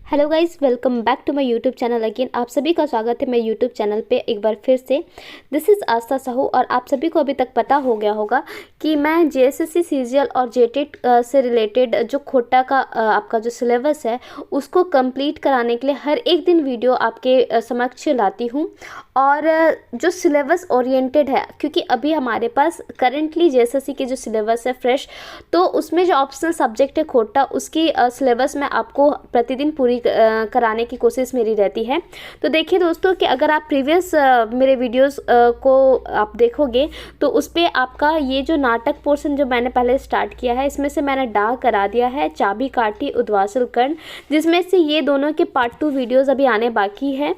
Hello guys, welcome back to my YouTube channel again. आप सभी का स्वागत है मेरे यूट्यूब चैनल पे एक बार फिर से। दिस इज़ आस्था साहू। और आप सभी को अभी तक पता हो गया होगा कि मैं जेएसएससी सीजीएल और जेटेट से रिलेटेड जो खोटा का आपका जो सिलेबस है उसको कंप्लीट कराने के लिए हर एक दिन वीडियो आपके समक्ष लाती हूँ। और जो सिलेबस ओरिएंटेड है, क्योंकि अभी हमारे पास करेंटली जेएसएससी के जो सिलेबस है फ्रेश, तो उसमें जो ऑप्शनल सब्जेक्ट है खोटा, उसकी सिलेबस में आपको प्रतिदिन पूरी कराने की कोशिश मेरी रहती है। तो देखिए दोस्तों कि अगर आप प्रीवियस मेरे वीडियोस को आप देखोगे तो उस पर आपका ये जो नाटक पोर्शन जो मैंने पहले स्टार्ट किया है, इसमें से मैंने डा करा दिया है चाबी काठी उद्वासल कर्ण, जिसमें से ये दोनों के पार्ट 2 वीडियोस अभी आने बाकी है।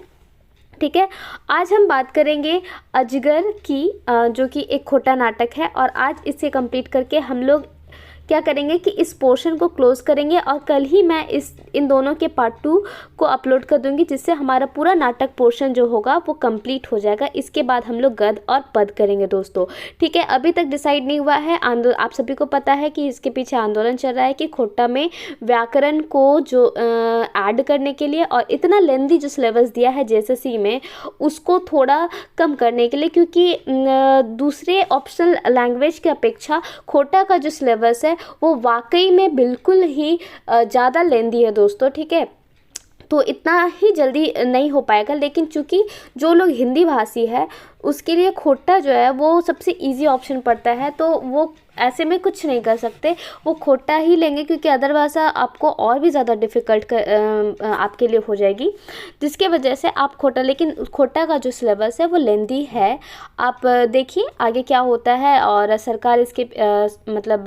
ठीक है, आज हम बात करेंगे अजगर की, जो कि एक खोटा नाटक है। और आज इसे कंप्लीट करके हम लोग क्या करेंगे कि इस पोर्शन को क्लोज करेंगे और कल ही मैं इन दोनों के पार्ट 2 को अपलोड कर दूंगी, जिससे हमारा पूरा नाटक पोर्शन जो होगा वो कंप्लीट हो जाएगा। इसके बाद हम लोग गद और पद करेंगे दोस्तों। ठीक है, अभी तक डिसाइड नहीं हुआ है। आप सभी को पता है कि इसके पीछे आंदोलन चल रहा है कि खोटा में व्याकरण को जो ऐड करने के लिए, और इतना लेंदी जो सिलेबस दिया है जेएसएससी में उसको थोड़ा कम करने के लिए, क्योंकि दूसरे ऑप्शनल लैंग्वेज की अपेक्षा खोटा का जो सिलेबस है वो वाकई में बिल्कुल ही ज़्यादा लेंदी है दोस्तों। ठीक है, तो इतना ही जल्दी नहीं हो पाएगा, लेकिन चूंकि जो लोग हिंदी भाषी है उसके लिए खोटा जो है वो सबसे इजी ऑप्शन पड़ता है, तो वो ऐसे में कुछ नहीं कर सकते, वो खोटा ही लेंगे, क्योंकि अदर भाषा आपको और भी ज़्यादा डिफ़िकल्ट आपके लिए हो जाएगी, जिसके वजह से आप खोटा। लेकिन खोटा का जो सिलेबस है वो लेंदी है। आप देखिए आगे क्या होता है, और सरकार इसके मतलब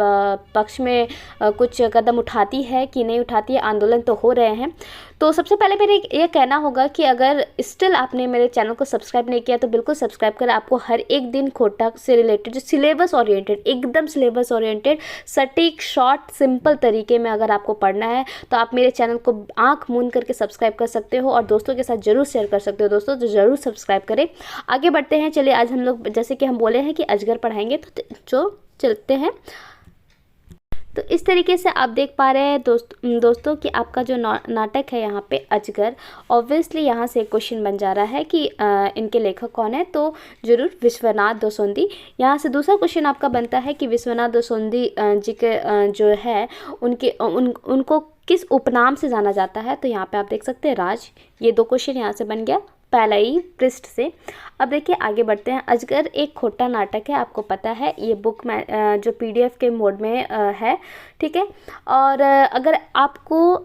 पक्ष में कुछ कदम उठाती है कि नहीं उठाती है। आंदोलन तो हो रहे हैं। तो सबसे पहले मेरे ये कहना होगा कि अगर स्टिल आपने मेरे चैनल को सब्सक्राइब नहीं किया तो बिल्कुल सब्सक्राइब करें। आपको हर एक दिन खोटा से रिलेटेड जो सिलेबस ओरिएंटेड, एकदम सिलेबस ओरिएंटेड, सटीक, शॉर्ट, सिंपल तरीके में अगर आपको पढ़ना है तो आप मेरे चैनल को आंख मूंद करके सब्सक्राइब कर सकते हो और दोस्तों के साथ ज़रूर शेयर कर सकते हो। दोस्तों तो ज़रूर सब्सक्राइब करें। आगे बढ़ते हैं। चलिए, आज हम लोग जैसे कि हम बोले हैं कि अजगर पढ़ाएंगे, तो जो चलते हैं। तो इस तरीके से आप देख पा रहे हैं दोस्तों कि आपका जो नाटक है यहाँ पे अजगर, ऑब्वियसली यहाँ से एक क्वेश्चन बन जा रहा है कि इनके लेखक कौन है, तो जरूर विश्वनाथ दसोंदी। यहाँ से दूसरा क्वेश्चन आपका बनता है कि विश्वनाथ दसोंदी जी के जो है उनको किस उपनाम से जाना जाता है, तो यहाँ पे आप देख सकते हैं राज। ये 2 क्वेश्चन यहाँ से बन गया पहला ही पृष्ठ से। अब देखिए आगे बढ़ते हैं। अजगर एक खोटा नाटक है, आपको पता है। ये बुक में जो पीडीएफ के मोड में है। ठीक है, और अगर आपको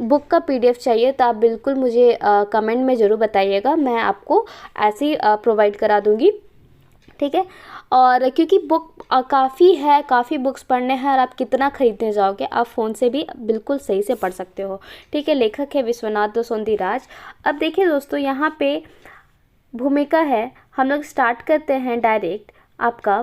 बुक का पीडीएफ चाहिए तो आप बिल्कुल मुझे कमेंट में ज़रूर बताइएगा, मैं आपको ऐसे ही प्रोवाइड करा दूँगी। ठीक है, और क्योंकि बुक काफ़ी है, काफ़ी बुक्स पढ़ने हैं और आप कितना खरीदने जाओगे, आप फ़ोन से भी बिल्कुल सही से पढ़ सकते हो। ठीक है, लेखक है विश्वनाथ दसोंदी राज। अब देखिए दोस्तों, यहाँ पे भूमिका है, हम लोग स्टार्ट करते हैं डायरेक्ट। आपका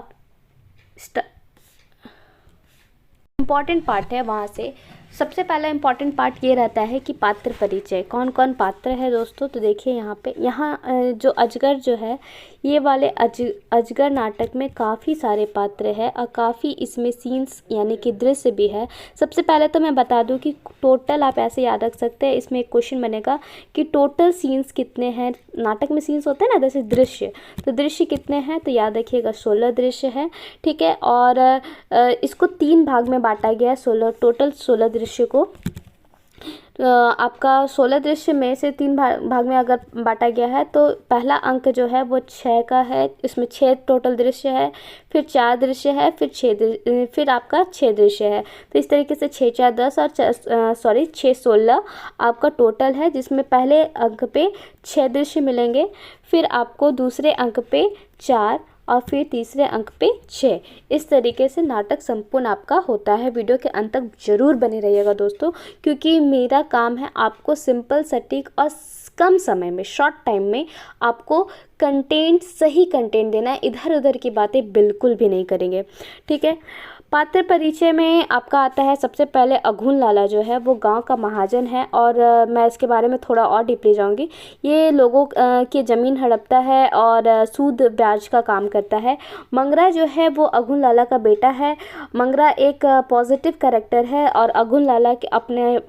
इम्पॉर्टेंट पार्ट है, वहाँ से सबसे पहला इम्पॉर्टेंट पार्ट ये रहता है कि पात्र परिचय, कौन कौन पात्र है दोस्तों। तो देखिए यहाँ जो अजगर जो है, ये वाले अजगर नाटक में काफ़ी सारे पात्र हैं और काफ़ी इसमें सीन्स यानी कि दृश्य भी है। सबसे पहले तो मैं बता दूं कि टोटल आप ऐसे याद रख सकते हैं, इसमें एक क्वेश्चन बनेगा कि टोटल सीन्स कितने हैं। नाटक में सीन्स होते हैं ना, जैसे दृश्य, तो दृश्य कितने हैं, तो याद रखिएगा 16 दृश्य है। ठीक है, और इसको 3 भाग में बांटा गया है, टोटल 16 दृश्य को। आपका 16 दृश्य में से 3 भाग में अगर बांटा गया है, तो पहला अंक जो है वो 6 का है। इसमें 6 टोटल दृश्य है, फिर 4 दृश्य है, फिर आपका 6 दृश्य है। तो इस तरीके से 6 4 10 और 6 16 आपका टोटल है, जिसमें पहले अंक पे 6 दृश्य मिलेंगे, फिर आपको दूसरे अंक पे 4 और फिर तीसरे अंक पे 6। इस तरीके से नाटक संपूर्ण आपका होता है। वीडियो के अंत तक जरूर बने रहिएगा दोस्तों, क्योंकि मेरा काम है आपको सिंपल, सटीक और कम समय में, शॉर्ट टाइम में आपको कंटेंट, सही कंटेंट देना है। इधर उधर की बातें बिल्कुल भी नहीं करेंगे। ठीक है, पात्र परिचय में आपका आता है सबसे पहले अघुन लाला जो है वो गांव का महाजन है, और मैं इसके बारे में थोड़ा और डीपली जाऊंगी। ये लोगों की ज़मीन हड़पता है और सूद ब्याज का काम करता है। मंगरा जो है वो अघुन लाला का बेटा है। मंगरा एक पॉजिटिव कैरेक्टर है और अघुन लाला के अपने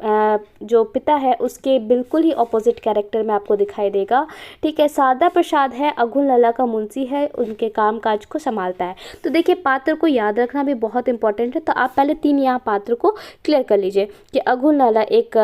जो पिता है उसके बिल्कुल ही अपोजिट कैरेक्टर में आपको दिखाई देगा। ठीक है, शारदा प्रसाद है, अघुन लाला का मुंशी है, उनके काम काज को संभालता है। तो देखिए, पात्र को याद रखना भी बहुत इंपॉर्टेंट है। तो आप पहले 3 यहाँ पात्र को क्लियर कर लीजिए कि अघुन लाला एक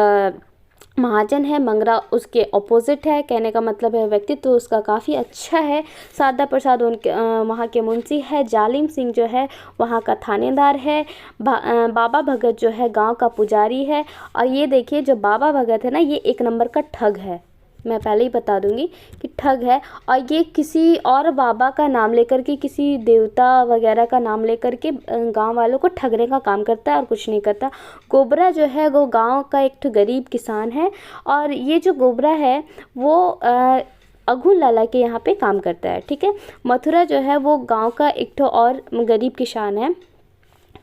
महाजन है, मंगरा उसके ऑपोजिट है, कहने का मतलब है व्यक्तित्व तो उसका काफ़ी अच्छा है। शारदा प्रसाद उनके वहाँ के मुंशी है। जालिम सिंह जो है वहाँ का थानेदार है। बाबा भगत जो है गांव का पुजारी है। और ये देखिए, जो बाबा भगत है ना, ये 1 नंबर का ठग है। मैं पहले ही बता दूंगी कि ठग है, और ये किसी और बाबा का नाम लेकर के, किसी देवता वगैरह का नाम लेकर के गांव वालों को ठगने का काम करता है और कुछ नहीं करता। गोबरा जो है वो गांव का एक गरीब किसान है, और ये जो गोबरा है वो अघुन लाला के यहाँ पे काम करता है। ठीक है, मथुरा जो है वो गांव का एक और गरीब किसान है।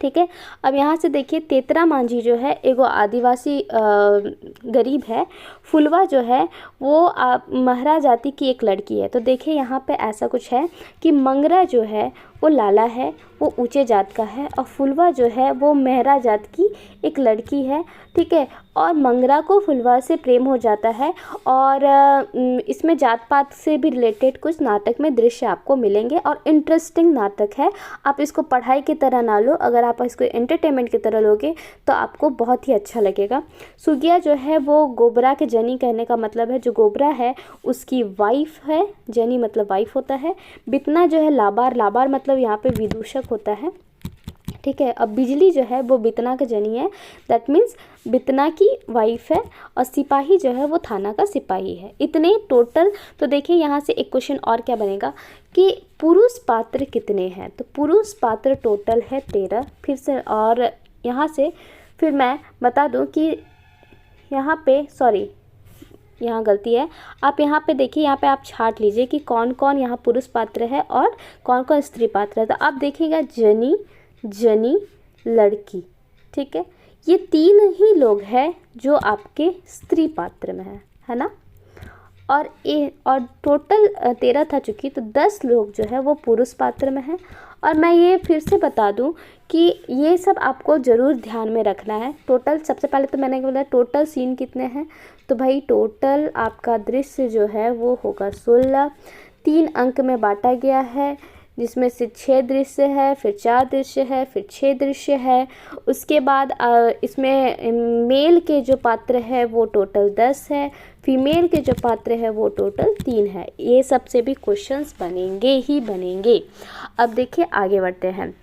ठीक है, अब यहाँ से देखिए, तेतरा मांझी जो है एगो आदिवासी गरीब है। फुलवा जो है वो महरा जाति की एक लड़की है। तो देखिए, यहाँ पे ऐसा कुछ है कि मंगरा जो है वो लाला है, वो ऊंचे जात का है, और फुलवा जो है वो मेहरा जात की एक लड़की है। ठीक है, और मंगरा को फुलवा से प्रेम हो जाता है, और इसमें जात पात से भी रिलेटेड कुछ नाटक में दृश्य आपको मिलेंगे, और इंटरेस्टिंग नाटक है। आप इसको पढ़ाई की तरह ना लो, अगर आप इसको एंटरटेनमेंट की तरह लोगे तो आपको बहुत ही अच्छा लगेगा। सुगिया जो है वो गोबरा के जनी, कहने का मतलब है जो गोबरा है उसकी वाइफ है। जनी मतलब वाइफ होता है। बितना जो है लाबार, लाबार मतलब यहाँ पे विदूषक होता है। ठीक है, अब बिजली जो है वो बितना का जनी है, दैट मीन्स बितना की वाइफ है। और सिपाही जो है वो थाना का सिपाही है। इतने टोटल। तो देखिए, यहाँ से एक क्वेश्चन और क्या बनेगा कि पुरुष पात्र कितने हैं। तो पुरुष पात्र टोटल है 13। फिर से, और यहाँ से फिर मैं बता दूँ कि यहाँ पे, सॉरी यहाँ गलती है, आप यहाँ पे देखिए, यहाँ पे आप छाट लीजिए कि कौन कौन यहाँ पुरुष पात्र है और कौन कौन स्त्री पात्र है। तो आप देखिएगा, जनी, जनी, लड़की। ठीक है, ये 3 ही लोग हैं जो आपके स्त्री पात्र में है ना। और टोटल 13 था चूँकि, तो 10 लोग जो है वो पुरुष पात्र में हैं। और मैं ये फिर से बता दूं कि ये सब आपको ज़रूर ध्यान में रखना है। टोटल, सबसे पहले तो मैंने बोला टोटल सीन कितने हैं, तो भाई टोटल आपका दृश्य जो है वो होगा 16। 3 अंक में बांटा गया है, जिसमें से 6 दृश्य है, फिर 4 दृश्य है, फिर 6 दृश्य है। उसके बाद इसमें मेल के जो पात्र है वो टोटल 10 है, फीमेल के जो पात्र है वो टोटल 3 है। ये सबसे भी क्वेश्चंस बनेंगे ही बनेंगे। अब देखिए, आगे बढ़ते हैं।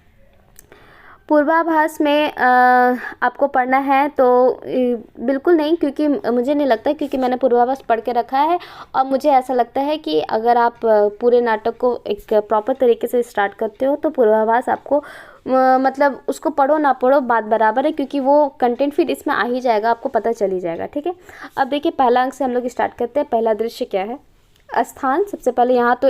पूर्वाभास में आपको पढ़ना है तो बिल्कुल नहीं, क्योंकि मुझे नहीं लगता, क्योंकि मैंने पूर्वाभास पढ़ के रखा है, और मुझे ऐसा लगता है कि अगर आप पूरे नाटक को एक प्रॉपर तरीके से स्टार्ट करते हो तो पूर्वाभास आपको मतलब उसको पढ़ो ना पढ़ो बात बराबर है, क्योंकि वो कंटेंट फिर इसमें आ ही जाएगा, आपको पता चल ही जाएगा। ठीक है, अब देखिए, पहला अंक से हम लोग स्टार्ट करते हैं। पहला दृश्य क्या है? स्थान। सबसे पहले यहाँ तो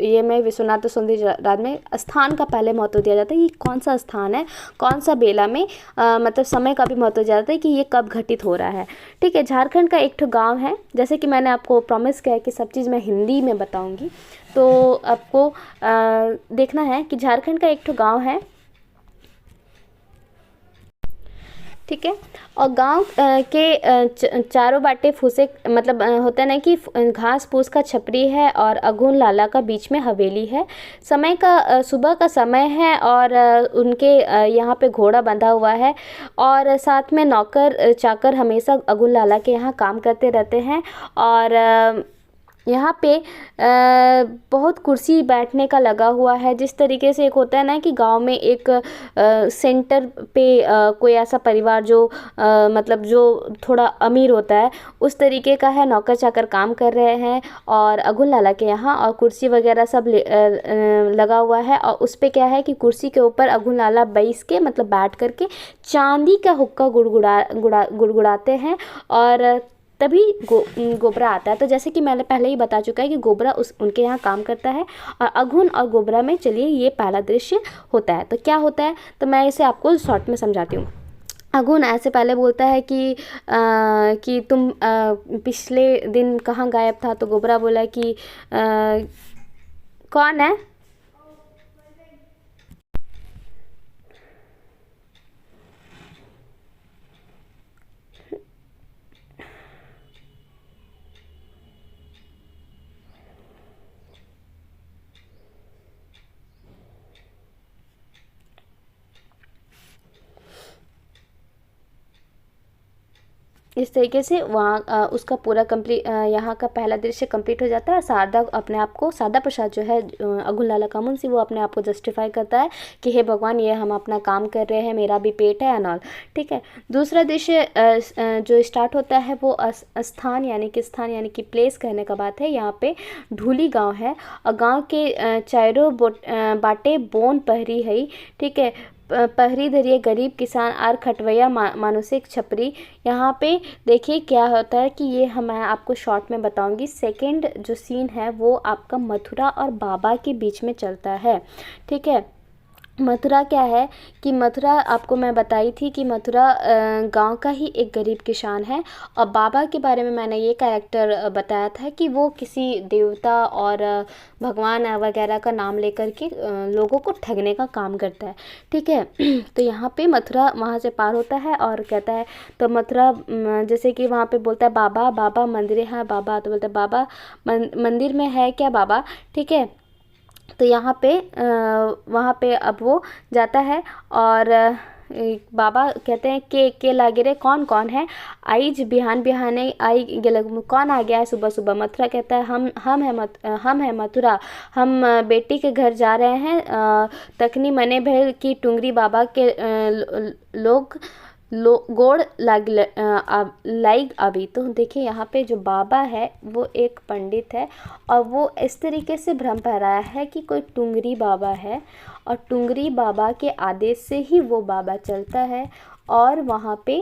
ये में विश्वनाथ सुंदर राज में स्थान का पहले महत्व दिया जाता है। ये कौन सा स्थान है, कौन सा बेला में, मतलब समय का भी महत्व दिया जाता है कि ये कब घटित हो रहा है। ठीक है, झारखंड का एक ठो गाँव है। जैसे कि मैंने आपको प्रॉमिस किया है कि सब चीज़ मैं हिंदी में बताऊँगी, तो आपको देखना है कि झारखंड का एक ठो गाँव है। ठीक है, और गांव के चारों बाटे फूसे, मतलब होता है ना कि घास फूस का छपरी है, और अघुन लाला का बीच में हवेली है। समय का सुबह का समय है, और उनके यहाँ पे घोड़ा बंधा हुआ है, और साथ में नौकर चाकर हमेशा अघुन लाला के यहाँ काम करते रहते हैं। और यहाँ पे बहुत कुर्सी बैठने का लगा हुआ है। जिस तरीके से एक होता है ना कि गांव में एक सेंटर पे कोई ऐसा परिवार जो मतलब जो थोड़ा अमीर होता है, उस तरीके का है। नौकर चाकर काम कर रहे हैं और अघुन लाला के यहाँ, और कुर्सी वगैरह सब लगा हुआ है। और उस पे क्या है कि कुर्सी के ऊपर अघुन लाला बैठ के, मतलब बैठ करके चांदी का हुक्का गुड़गुड़ाते हैं। और तभी गोबरा आता है। तो जैसे कि मैंने पहले ही बता चुका है कि गोबरा उनके यहाँ काम करता है, और अघुन और गोबरा में चलिए ये पहला दृश्य होता है। तो क्या होता है, तो मैं इसे आपको शॉर्ट में समझाती हूँ। अघुन ऐसे पहले बोलता है कि तुम पिछले दिन कहाँ गायब था। तो गोबरा बोला कि कौन है। इस तरीके से वहाँ उसका पूरा कंप्लीट, यहाँ का पहला दृश्य कंप्लीट हो जाता है। शारदा अपने आप को, शारदा प्रसाद जो है अघुन लाला का मुंशी, वो अपने आप को जस्टिफाई करता है कि हे भगवान, ये हम अपना काम कर रहे हैं, मेरा भी पेट है एंड ऑल। ठीक है। दूसरा दृश्य जो स्टार्ट होता है वो स्थान यानी कि प्लेस कहने का बात है। यहाँ पे ढूली गाँव है, और गाँव के चारों बाटे बोन पहरी है। ठीक है। पहरी धरिए गरीब किसान आर खटवैया मानुषिक छपरी। यहाँ पे देखिए क्या होता है कि ये मैं आपको शॉर्ट में बताऊंगी। सेकंड जो सीन है वो आपका मथुरा और बाबा के बीच में चलता है। ठीक है। मथुरा क्या है कि मथुरा आपको मैं बताई थी कि मथुरा गांव का ही एक गरीब किसान है, और बाबा के बारे में मैंने ये कैरेक्टर बताया था कि वो किसी देवता और भगवान वगैरह का नाम लेकर के लोगों को ठगने का काम करता है। ठीक है। तो यहाँ पे मथुरा वहाँ से पार होता है और कहता है, तो मथुरा जैसे कि वहाँ पे बोलता है बाबा बाबा मंदिर है बाबा, तो बोलता है बाबा मंदिर में है क्या बाबा। ठीक है। तो यहाँ पे वहाँ पे अब वो जाता है, और बाबा कहते हैं के लागे रे, कौन कौन है आइज बिहान बिहाने आई गेल, कौन आ गया है सुबह सुबह। मथुरा कहता है हम है मथुरा, हम बेटी के घर जा रहे हैं। तखनी मने भैल की टुंगरी बाबा के लोग गोड़ लाइग अभी। तो देखिए यहाँ पे जो बाबा है वो एक पंडित है, और वो इस तरीके से भ्रम फैलाया है कि कोई टुंगरी बाबा है, और टुंगरी बाबा के आदेश से ही वो बाबा चलता है, और वहाँ पे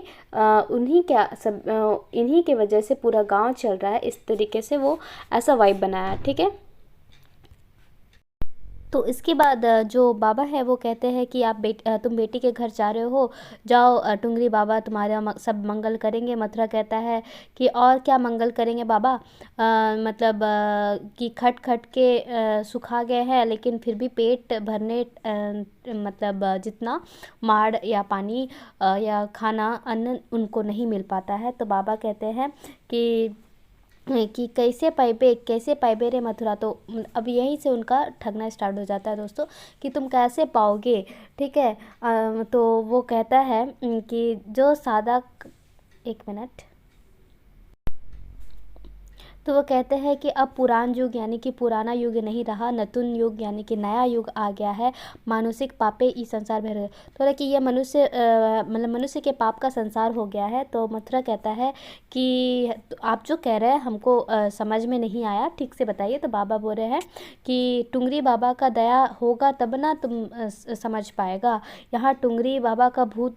इन्हीं के वजह से पूरा गांव चल रहा है। इस तरीके से वो ऐसा वाइब बनाया। ठीक है। तो इसके बाद जो बाबा है वो कहते हैं कि तुम बेटी के घर जा रहे हो, जाओ टुंगरी बाबा तुम्हारा सब मंगल करेंगे। मथुरा कहता है कि और क्या मंगल करेंगे बाबा, मतलब कि खट खट के सुखा गए हैं, लेकिन फिर भी पेट भरने मतलब जितना माड़ या पानी या खाना अन्न उनको नहीं मिल पाता है। तो बाबा कहते हैं कि कैसे पाइबे रे मथुरा। तो अब यहीं से उनका ठगना स्टार्ट हो जाता है दोस्तों, कि तुम कैसे पाओगे। ठीक है। तो वो कहता है कि जो सादा, एक मिनट, तो वो कहते हैं कि अब पुरान युग यानी कि पुराना युग नहीं रहा, नतुन युग यानी कि नया युग आ गया है। मानुषिक पापे ई संसार भर, तो कि ये मनुष्य मतलब मनुष्य के पाप का संसार हो गया है। तो मथुरा कहता है कि आप जो कह रहे हैं हमको समझ में नहीं आया, ठीक से बताइए। तो बाबा बोल रहे हैं कि टुंगरी बाबा का दया होगा तब ना तुम समझ पाएगा। यहाँ टुंगरी बाबा का भूत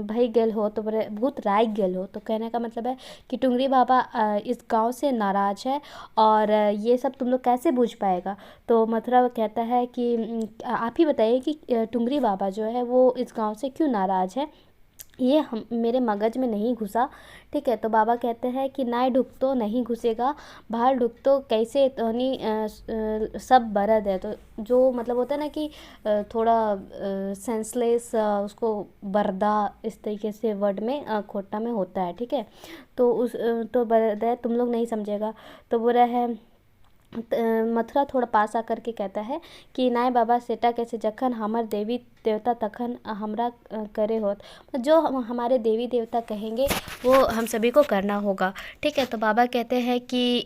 भई गेल हो, तो भूत राय गेल हो। तो कहने का मतलब है कि टुंगरी बाबा इस गांव से नाराज है, और ये सब तुम लोग कैसे बूझ पाएगा। तो मथुरा कहता है कि आप ही बताइए कि टुंगरी बाबा जो है वो इस गांव से क्यों नाराज है, ये मेरे मगज में नहीं घुसा। ठीक है। तो बाबा कहते हैं कि नाय ढुक तो नहीं घुसेगा, बाहर ढुक तो कैसे तोहनी सब बरद है। तो जो मतलब होता है ना कि थोड़ा सेंसलेस, उसको बरदा इस तरीके से वर्ड में खोटा में होता है। ठीक है। तो तो बरद है, तुम लोग नहीं समझेगा। तो बुरा है। मथुरा थोड़ा पास आकर के कहता है कि नाय बाबा सेटा कैसे जखन हमर देवी देवता तखन हमरा करे होत, जो हमारे देवी देवता कहेंगे वो हम सभी को करना होगा। ठीक है। तो बाबा कहते हैं कि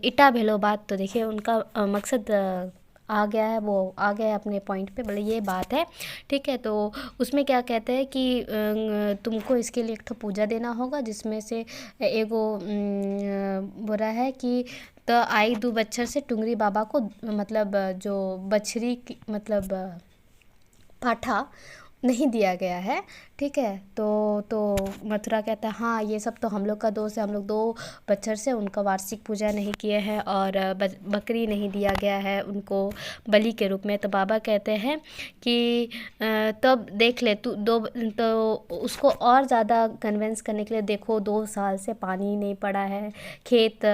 इटा भेलो बात। तो देखिए उनका मकसद आ गया है, वो आ गया है अपने पॉइंट पे, बोले ये बात है। ठीक है। तो उसमें क्या कहते हैं कि तुमको इसके लिए एक तो पूजा देना होगा, जिसमें से एगो बुरा है कि तो आई दो बच्चर से टुंगरी बाबा को, मतलब जो बछरी मतलब पाठा नहीं दिया गया है, ठीक है। तो मथुरा कहता है हाँ ये सब तो हम लोग का दोष है, हम लोग 2 बच्चर से उनका वार्षिक पूजा नहीं किए हैं और बकरी नहीं दिया गया है उनको बलि के रूप में। तो बाबा कहते हैं कि तब देख ले तू तो उसको और ज़्यादा कन्विंस करने के लिए, देखो 2 साल से पानी नहीं पड़ा है, खेत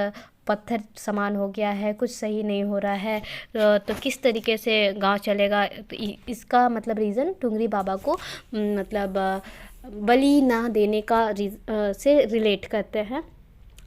पत्थर समान हो गया है, कुछ सही नहीं हो रहा है, तो किस तरीके से गांव चलेगा। तो इसका मतलब रीज़न टुंगरी बाबा को मतलब बलि ना देने का से रिलेट करते हैं।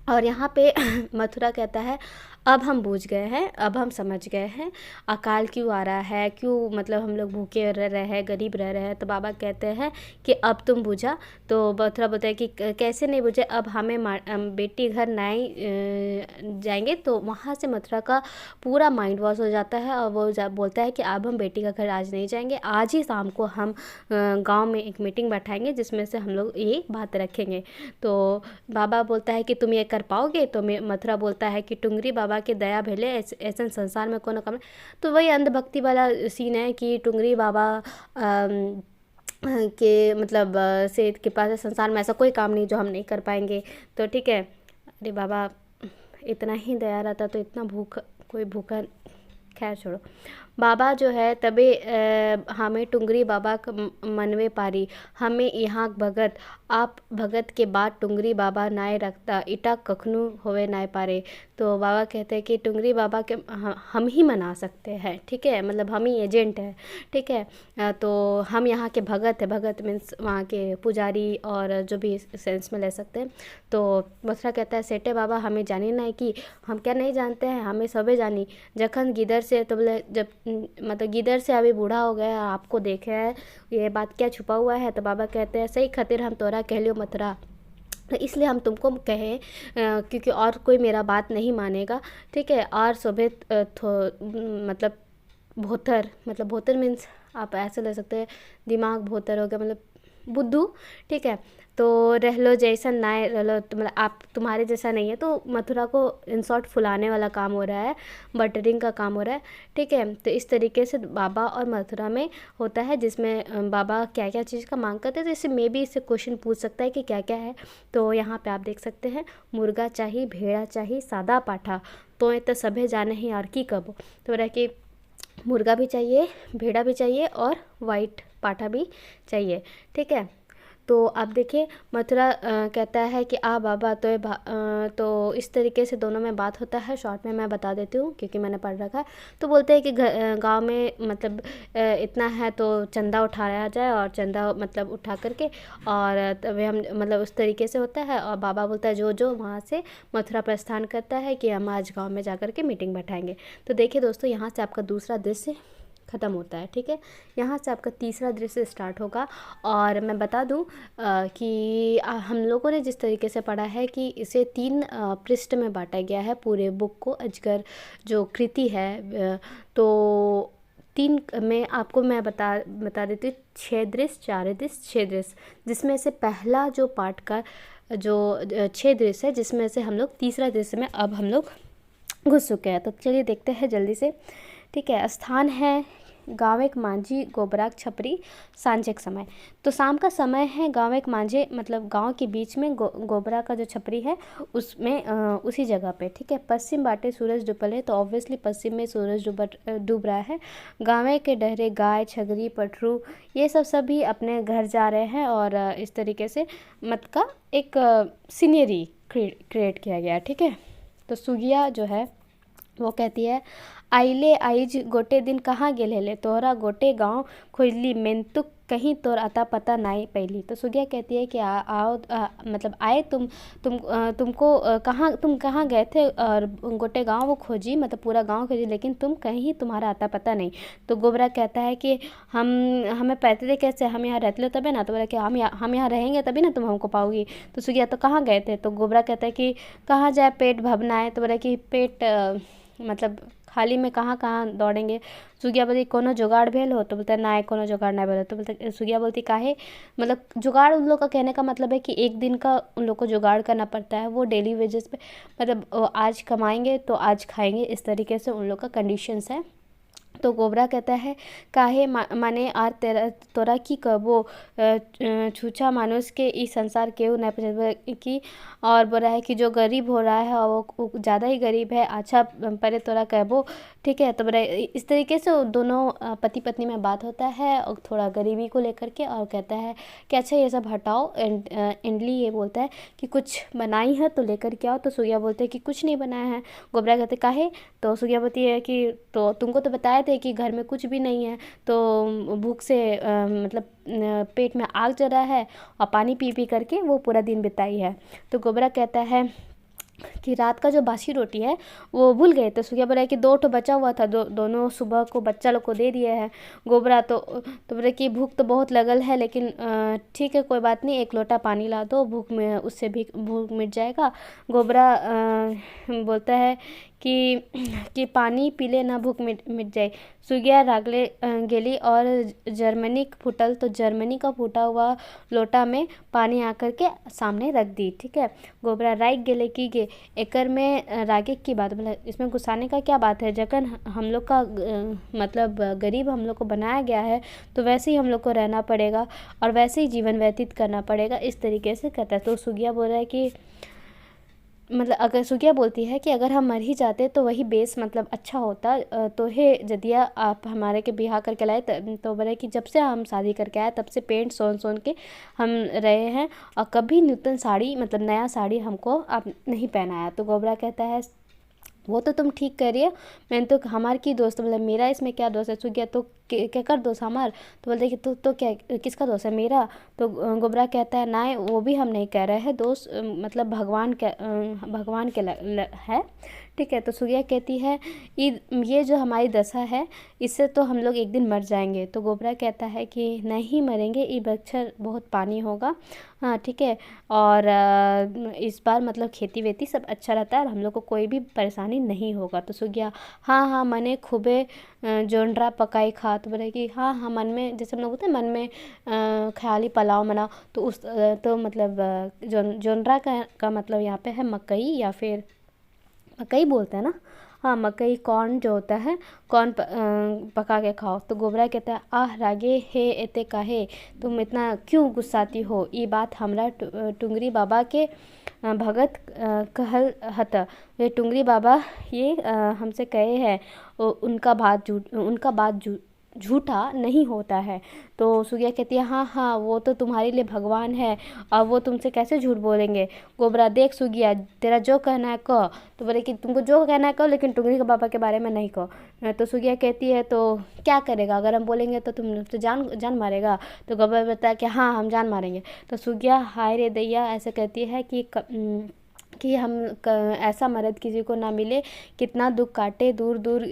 और यहाँ पे मथुरा कहता है अब हम बूझ गए हैं, अब हम समझ गए हैं अकाल क्यों आ रहा है, क्यों मतलब हम लोग भूखे रह रहे हैं, गरीब रह रहे हैं। तो बाबा कहते हैं कि अब तुम बूझा। तो मथुरा बोलता है कि कैसे नहीं बूझे, अब हमें बेटी घर नहीं जाएंगे। तो वहाँ से मथुरा का पूरा माइंड वॉश हो जाता है और वो बोलता है कि अब हम बेटी का घर आज नहीं जाएंगे, आज ही शाम को हम गाँव में एक मीटिंग बैठाएंगे जिसमें से हम लोग ये बात रखेंगे। तो बाबा बोलता है कि तुम ये कर पाओगे। तो मथुरा बोलता है कि टुंगरी बाबा के दया भेले ऐसे संसार में कोनो काम। तो वही अंधभक्ति वाला सीन है कि टुंगरी बाबा के मतलब से के पास संसार में ऐसा कोई काम नहीं जो हम नहीं कर पाएंगे। तो ठीक है, अरे बाबा इतना ही दया रहता तो इतना कोई भूखा, खैर छोड़ो। बाबा जो है तबे हमें टुंगरी बाबा मनवे पारी, हमें यहाँ भगत आप भगत के बाद टुंगरी बाबा नाय रखता इटा कखनू होवे नाय पारे। तो बाबा कहते हैं कि टुंगरी बाबा के हम ही मना सकते हैं, ठीक है, मतलब हम ही एजेंट है, ठीक है। तो हम यहाँ के भगत है, भगत मीन्स वहाँ के पुजारी और जो भी सेंस में ले सकते हैं। तो मथुरा कहता है सेठे बाबा हमें जानी ना है कि हम क्या नहीं जानते हैं, हमें सबे जानी जखन गिदर से तो बोले जब मतलब गिदर से अभी बूढ़ा हो गया आपको देखे है, ये बात क्या छुपा हुआ है। तो बाबा कहते हैं सही खातिर हम तोरा कह लियो मथुरा, इसलिए हम तुमको कहें क्योंकि और कोई मेरा बात नहीं मानेगा, ठीक है। और मतलब भोतर मीन्स आप ऐसे ले सकते हैं दिमाग भोतर हो गया मतलब बुद्धू, ठीक है। तो रह लो जैसा ना रह लो, तो मतलब आप तुम्हारे जैसा नहीं है। तो मथुरा को इन शॉर्ट फुलाने वाला काम हो रहा है, बटरिंग का काम हो रहा है, ठीक है। तो इस तरीके से बाबा और मथुरा में होता है जिसमें बाबा क्या क्या चीज़ का मांग करते हैं। तो इससे मे भी इससे क्वेश्चन पूछ सकता है कि क्या क्या है। तो यहाँ पे आप देख सकते हैं मुर्गा चाहिए, भेड़ा चाहिए, सादा पाठा तो ये तो सभे जाने ही और की कबो। तो रह कि मुर्गा भी चाहिए, भेड़ा भी चाहिए और वाइट पाठा भी चाहिए, ठीक है। तो अब देखिए मथुरा कहता है कि बाबा तो इस तरीके से दोनों में बात होता है। शॉर्ट में मैं बता देती हूँ क्योंकि मैंने पढ़ रखा है। तो बोलते हैं कि गांव में मतलब इतना है तो चंदा उठाया जाए और चंदा मतलब उठा करके और तभी हम मतलब उस तरीके से होता है। और बाबा बोलता है जो वहाँ से मथुरा प्रस्थान करता है कि हम आज गाँव में जा कर के मीटिंग बैठाएंगे। तो देखिए दोस्तों यहाँ से आपका दूसरा दृश्य ख़त्म होता है, ठीक है। यहाँ से आपका तीसरा दृश्य स्टार्ट होगा। और मैं बता दूँ कि हम लोगों ने जिस तरीके से पढ़ा है कि इसे 3 पृष्ठ में बांटा गया है पूरे बुक को। अजगर जो कृति है तो 3 में आपको मैं बता देती हूँ 6 दृश्य, 4 दृश्य, 6 दृश्य, जिसमें से पहला जो पार्ट का जो 6 दृश्य है जिसमें से हम लोग तीसरा दृश्य में अब हम लोग घुस चुके हैं। तो चलिए देखते हैं जल्दी से, ठीक है। स्थान है गाँव एक मांझी गोबराक छपरी सांझे का समय। तो शाम का समय है, गाँव एक मांझे मतलब गांव के बीच में गोबरा का जो छपरी है उसमें उसी जगह पे, ठीक है। पश्चिम बाटे सूरज डूबल है, तो ऑब्वियसली पश्चिम में सूरज डूब रहा है। गाँव के डहरे गाय छगरी पटरू ये सभी अपने घर जा रहे हैं और इस तरीके से मत का एक सीनरी क्रिएट किया गया, ठीक है। तो सुगिया जो है वो कहती है आइले आइज गोटे दिन कहाँ गेल हेले, तोहरा गोटे गांव खोजली मेंतुक कहीं तोर अता पता नहीं पैली। तो सुगिया कहती है कि आओ मतलब आए तुम कहाँ गए थे और गोटे गांव वो खोजी मतलब पूरा गांव खोजी लेकिन तुम कहीं तुम्हारा अता पता नहीं। तो गोबरा कहता है कि हमें पैते थे कैसे, हम यहाँ रहते तभी ना। तो बोला कि हम यहाँ रहेंगे तभी ना तुम हमको पाओगी। तो सुगिया तो कहाँ गए थे। तो गोबरा कहता है कि कहाँ जाए पेट भवना है। तो बोला कि पेट मतलब खाली में कहाँ दौड़ेंगे। सुगिया बोलती कोनो जुगाड़ भेल हो। तो बोलता है ना कोनो जुगाड़ ना भेल हो। तो बोलता सुगिया बोलती काहे, मतलब जुगाड़ उन लोग का कहने का मतलब है कि एक दिन का उन लोग को जुगाड़ करना पड़ता है, वो डेली वेजेस पे मतलब आज कमाएंगे तो आज खाएंगे, इस तरीके से उन लोग का कंडीशंस है। तो गोबरा कहता है काहे माने आर तेरा तोरा की कबो छूछा मानुष के इस संसार केहू नहीं पहुँच की। और बोल रहा है कि जो गरीब हो रहा है वो ज़्यादा ही गरीब है, अच्छा परे तोरा कहबो। ठीक है, तो बोला इस तरीके से दोनों पति पत्नी में बात होता है और थोड़ा गरीबी को लेकर के, और कहता है कि अच्छा ये सब हटाओ। एंडली ये बोलता है कि कुछ बनाई है तो लेकर के आओ। तो सूर्या बोलते हैं कि कुछ नहीं बनाया है। गोबरा कहते काहे? तो सूर्या बोलती है कि तो तुमको तो बताया थे कि घर में कुछ भी नहीं है, तो भूख से मतलब पेट में आग जल रहा है और पानी पी पी करके वो पूरा दिन बिताई है। तो गोबरा कहता है कि रात का जो बासी रोटी है वो भूल गए। तो सूर्या बोला कि 2 ठो बचा हुआ था, दोनों सुबह को बच्चा लोग को दे दिए हैं। गोबरा तो बोले कि भूख तो बहुत लगल है, लेकिन ठीक है कोई बात नहीं, 1 लोटा पानी ला दो, भूख में उससे भी भूख मिट जाएगा। गोबरा बोलता है कि पानी पी ले ना भूख मिट जाए। सूर्या रागले गेली और जर्मनी फूटल, तो जर्मनी का फूटा हुआ लोटा में पानी आकर के सामने रख दी। ठीक है, गोबरा राग गेले की गे एकर में रागे की बात, मतलब इसमें गुस्साने का क्या बात है। जखन हम लोग का मतलब गरीब हम लोग को बनाया गया है तो वैसे ही हम लोग को रहना पड़ेगा और वैसे ही जीवन व्यतीत करना पड़ेगा, इस तरीके से कहता है। तो सूर्या बोल रहा है कि मतलब अगर सूर्या बोलती है कि अगर हम मर ही जाते तो वही बेस मतलब अच्छा होता। तो हे जदिया आप हमारे के बिहा करके लाए, तो बोले कि जब से हम शादी करके आए तब से पेंट सोन के हम रहे हैं और कभी नूतन साड़ी मतलब नया साड़ी हमको आप नहीं पहनाया। तो गोबरा कहता है वो तो तुम ठीक कह रही है, मैंने तो हमार की दोस्त मतलब मेरा इसमें क्या दोस्त है। सूर्या तो क्या कर दोस्त हमार? तो बोलते कि तो क्या किसका दोस्त है मेरा? तो गोबरा कहता है ना वो भी हम नहीं कह रहे हैं, दोस्त मतलब भगवान के है। ठीक है, तो सूर्या कहती है ये जो हमारी दशा है इससे तो हम लोग एक दिन मर जाएंगे। तो गोबरा कहता है कि नहीं मरेंगे, ये बच्चर बहुत पानी होगा। हाँ ठीक है, और इस बार मतलब खेती वेती सब अच्छा रहता है और हम लोग को कोई भी परेशानी नहीं होगा। तो सूर्या हाँ मने खूबे जोंड्रा पकाई खा। तो बोले कि हाँ मन में जैसे हम लोग बोलते हैं मन में ख्याली पुलाव मना, तो उस तो मतलब जोंड्रा का मतलब यहाँ पे है मकई, या फिर मकई बोलते हैं ना। हाँ मकई कॉर्न जो होता है, कॉर्न पका के खाओ। तो गोबरा कहता है आह रागे हे एते काहे, तुम इतना क्यों गुस्साती हो? ये बात हमरा टुंगरी बाबा के भगत कहल हत। ये टुंगरी बाबा ये हमसे कहे हैं, उनका बात झूठा नहीं होता है। तो सूर्या कहती है हाँ वो तो तुम्हारे लिए भगवान है और वो तुमसे कैसे झूठ बोलेंगे। गोबरा देख सूर्या तेरा जो कहना है कह। तो बोले कि तुमको जो कहना है कहो, लेकिन टुंगरी के पापा के बारे में नहीं कहो। तो सूर्या कहती है तो क्या करेगा, अगर हम बोलेंगे तो तुम तो जान मारेगा। तो गोबरा बताया कि हाँ हम जान मारेंगे। तो सूर्या हाय रे दैया ऐसे कहती है कि हम ऐसा मर्द किसी को ना मिले, कितना दुख काटे दूर दूर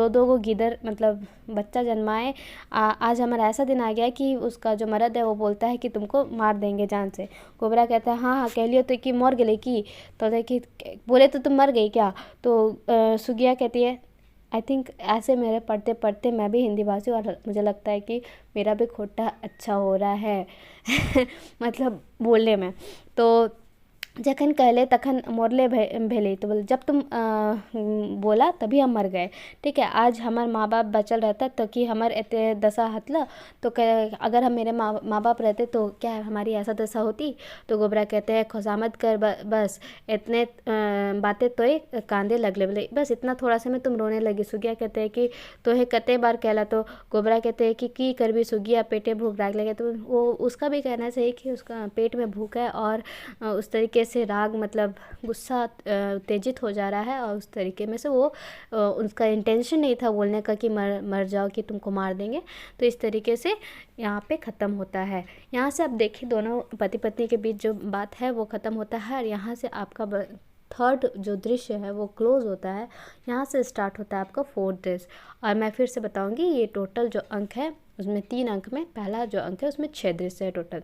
2 को गिदर मतलब बच्चा जन्माए। आज हमारा ऐसा दिन आ गया कि उसका जो मर्द है वो बोलता है कि तुमको मार देंगे जान से। गोबरा कहता है हाँ कह लियो तो कि मर गए की। तो देखिए बोले तो तुम मर गई क्या? तो सूर्या कहती है आई थिंक ऐसे मेरे पढ़ते पढ़ते मैं भी हिंदी भाषी और मुझे लगता है कि मेरा भी खोटा अच्छा हो रहा है मतलब बोलने में। तो जखन कहले तखन मोरले भेले। तो बोले जब तुम बोला तभी हम मर गए। ठीक है, आज हमार माँ बाप बचल रहता तो कि हमार एते दशा हतला। तो अगर हम मेरे माँ बाप रहते तो क्या हमारी ऐसा दशा होती? तो गोबरा कहते हैं खुशामद कर बस इतने बातें तो कांदे लगले। बोले बस इतना थोड़ा से में तुम रोने लगी। सुगिया कहते हैं कि तोहे कते बार कहला। तो गोबरा कहते हैं कि करबी सुगिया पेटे भूख राग लगे। तो वो उसका भी कहना सही कि उसका पेट में भूख है और उस तरीके से राग मतलब गुस्सा उत्तेजित हो जा रहा है, और उस तरीके में से वो उसका इंटेंशन नहीं था बोलने का कि मर जाओ कि तुमको मार देंगे। तो इस तरीके से यहाँ पे ख़त्म होता है। यहाँ से आप देखिए दोनों पति पत्नी के बीच जो बात है वो ख़त्म होता है, और यहाँ से आपका थर्ड जो दृश्य है वो क्लोज होता है। यहाँ से स्टार्ट होता है आपका 4th दृश्य। और मैं फिर से बताऊँगी ये टोटल जो अंक है उसमें 3 अंक में पहला जो अंक है उसमें 6 दृश्य है टोटल।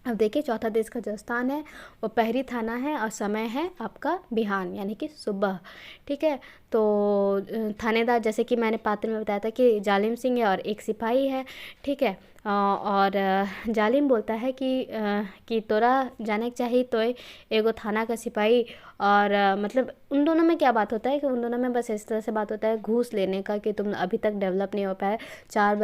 अब देखिए चौथा देश का जो स्थान है वो पहरी थाना है और समय है आपका बिहान यानी कि सुबह। ठीक है, तो थानेदार जैसे कि मैंने पात्र में बताया था कि जालिम सिंह है और एक सिपाही है। ठीक है, और जालिम बोलता है कि तोरा जाने के चाहिए तो एगो थाना का सिपाही। और मतलब उन दोनों में क्या बात होता है कि उन दोनों में बस इस तरह से बात होता है घूस लेने का, कि तुम अभी तक डेवलप नहीं हो पाए, 4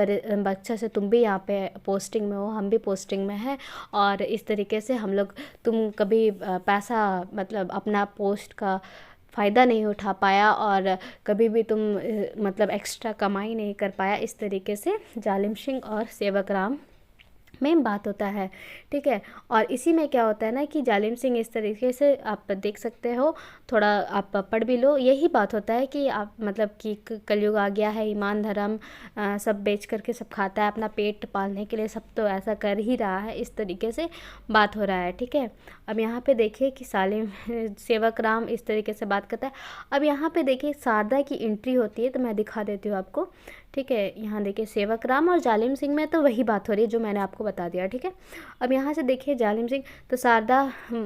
बच्चे से तुम भी यहाँ पे पोस्टिंग में हो, हम भी पोस्टिंग में हैं, और इस तरीके से हम लोग तुम कभी पैसा मतलब अपना पोस्ट का फ़ायदा नहीं उठा पाया, और कभी भी तुम मतलब एक्स्ट्रा कमाई नहीं कर पाया। इस तरीके से जालिम सिंह और सेवक राम में बात होता है, ठीक है। और इसी में क्या होता है ना कि जालिम सिंह इस तरीके से आप देख सकते हो, थोड़ा आप पढ़ भी लो, यही बात होता है कि आप मतलब कि कलयुग आ गया है, ईमान धर्म सब बेच करके सब खाता है, अपना पेट पालने के लिए सब तो ऐसा कर ही रहा है, इस तरीके से बात हो रहा है, ठीक है। अब यहाँ पे देखिए कि सेवक राम इस तरीके से बात करता है। अब यहाँ पे देखिए शारदा की एंट्री होती है, तो मैं दिखा देती हूँ आपको, ठीक है। यहाँ देखिए सेवक राम और जालिम सिंह में तो वही बात हो रही है जो मैंने आपको बता दिया, ठीक है। अब यहाँ से देखिए जालिम सिंह, तो शारदा,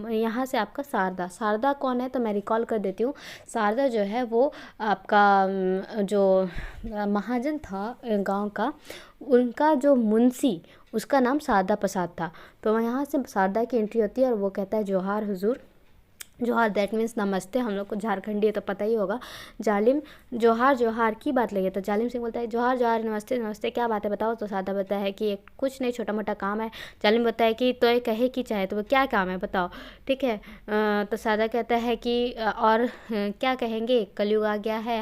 यहाँ से आपका शारदा कौन है, तो मैं रिकॉल कर देती हूँ। शारदा जो है वो आपका जो महाजन था गांव का, उनका जो मुंशी, उसका नाम शारदा प्रसाद था। तो यहाँ से शारदा की एंट्री होती है और वो कहता है जोहार हुजूर। जोहार दैट मीन्स नमस्ते, हम लोग को झारखंडी है तो पता ही होगा। जालिम जोहार जोहार की बात लगी, तो जालिम सिंह बोलता है जोहार जोहार नमस्ते नमस्ते, क्या बात है बताओ। तो सादा बताता है कि एक कुछ नहीं, छोटा मोटा काम है। जालिम बताता है कि तो ये कहे कि चाहे, तो वो क्या काम है बताओ, ठीक है। तो सादा कहता है कि और क्या कहेंगे, कलयुग आ गया है,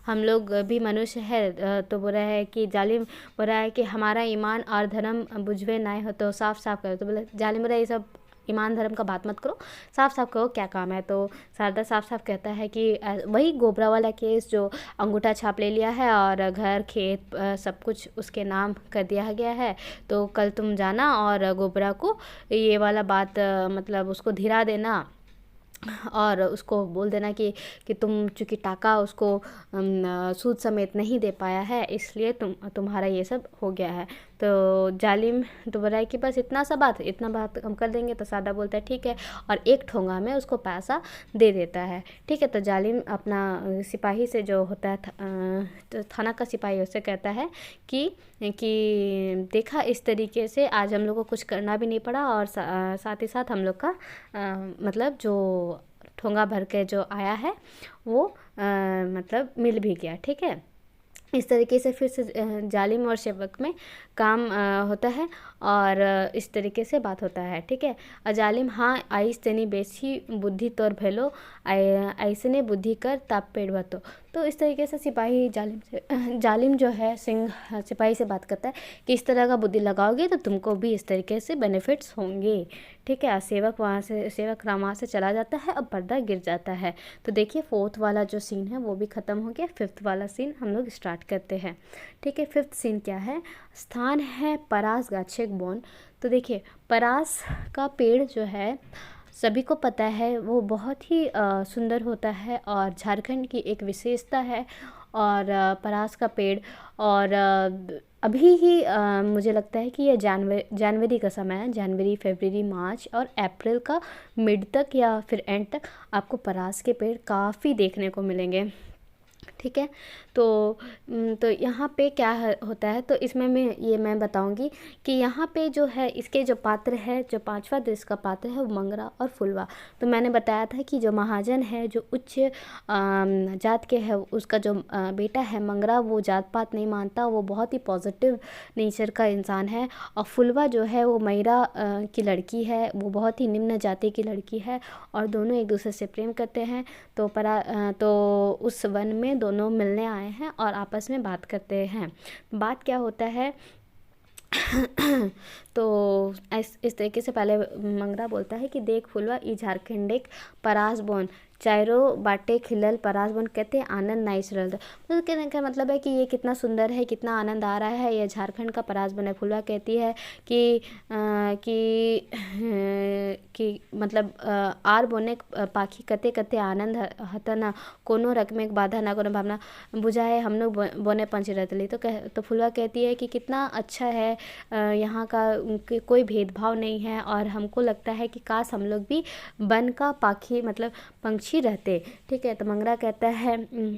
हम लोग भी मनुष्य है। तो बोल रहा है कि जालिम बोल रहा है कि हमारा ईमान और धर्म बुझवे ना हो तो साफ साफ करो। तो बोले जालिम बोल रहा है ये सब ईमान धर्म का बात मत करो, साफ साफ कहो क्या काम है। तो शारदा साफ साफ कहता है कि वही गोबरा वाला केस जो अंगूठा छाप ले लिया है और घर खेत सब कुछ उसके नाम कर दिया गया है। तो कल तुम जाना और गोबरा को ये वाला बात मतलब उसको धीरा देना, और उसको बोल देना कि तुम चूँकि टाका उसको सूद समेत नहीं दे पाया है, इसलिए तुम्हारा ये सब हो गया है। तो जालिम तो बोला है कि बस इतना बात हम कर देंगे। तो सादा बोलता है ठीक है, और एक ठोंगा में उसको पैसा दे देता है, ठीक है। तो जालिम अपना सिपाही से जो होता है तो थाना का सिपाही उससे कहता है कि देखा इस तरीके से आज हम लोग को कुछ करना भी नहीं पड़ा, और साथ ही साथ हम लोग का मतलब जो ठोंगा भर के जो आया है वो मतलब मिल भी गया, ठीक है। इस तरीके से फिर से जालिम और सेवक में काम होता है, और इस तरीके से बात होता है, ठीक है। जालिम हाँ आइस तेनी बेसी बुद्धि तोर भेलो, ऐसने बुद्धि कर ताप पेड़ बतो। तो इस तरीके से सिपाही जालिम जो है सिंह सिपाही से बात करता है कि इस तरह का बुद्धि लगाओगे तो तुमको भी इस तरीके से बेनिफिट्स होंगे, ठीक है। सेवक राम वहाँ से चला जाता है और पर्दा गिर जाता है। तो देखिए 4th वाला जो सीन है वो भी ख़त्म हो गया। 5th वाला सीन हम लोग स्टार्ट करते हैं, ठीक है। 5th सीन क्या है, स्थान है परास गाछेक बोन। तो देखिए परास का पेड़ जो है सभी को पता है वो बहुत ही सुंदर होता है और झारखंड की एक विशेषता है। और परास का पेड़, और अभी ही मुझे लगता है कि ये जनवरी का समय है, जनवरी फरवरी मार्च और अप्रैल का मिड तक या फिर एंड तक आपको परास के पेड़ काफ़ी देखने को मिलेंगे, ठीक है। तो यहाँ पे क्या होता है, तो इसमें मैं बताऊंगी कि यहाँ पे जो है इसके जो पात्र है, जो 5वां देश का पात्र है वो मंगरा और फुलवा। तो मैंने बताया था कि जो महाजन है जो उच्च जात के है उसका जो बेटा है मंगरा, वो जात पात नहीं मानता, वो बहुत ही पॉजिटिव नेचर का इंसान है। और फुलवा जो है वो मैरा की लड़की है, वो बहुत ही निम्न जाति की लड़की है, और दोनों एक दूसरे से प्रेम करते हैं। तो उस वन में दोनों मिलने आए हैं और आपस में बात करते हैं। बात क्या होता है तो इस तरीके से पहले मंगरा बोलता है कि देख फुलवा ई झारखंडेक परास बोन चायरो बाटे खिलल परास बोन, कहते आनंद नाइस रल। तो कहने का मतलब है कि ये कितना सुंदर है, कितना आनंद आ रहा है, ये झारखंड का परास बन है। फुलवा कहती है कि मतलब आर बोने पाखी कते कते आनंद हता ना, कोनो रकमें बाधा ना कोनो भावना बुझाए, हम लोग बोने पंच रहतली। तो फुलवा कहती है कि कितना अच्छा है यहाँ का, कोई भेदभाव नहीं है, और हमको लगता है कि काश हम लोग भी वन का पाखी मतलब पंछी रहते, ठीक है। तो मंगरा कहता है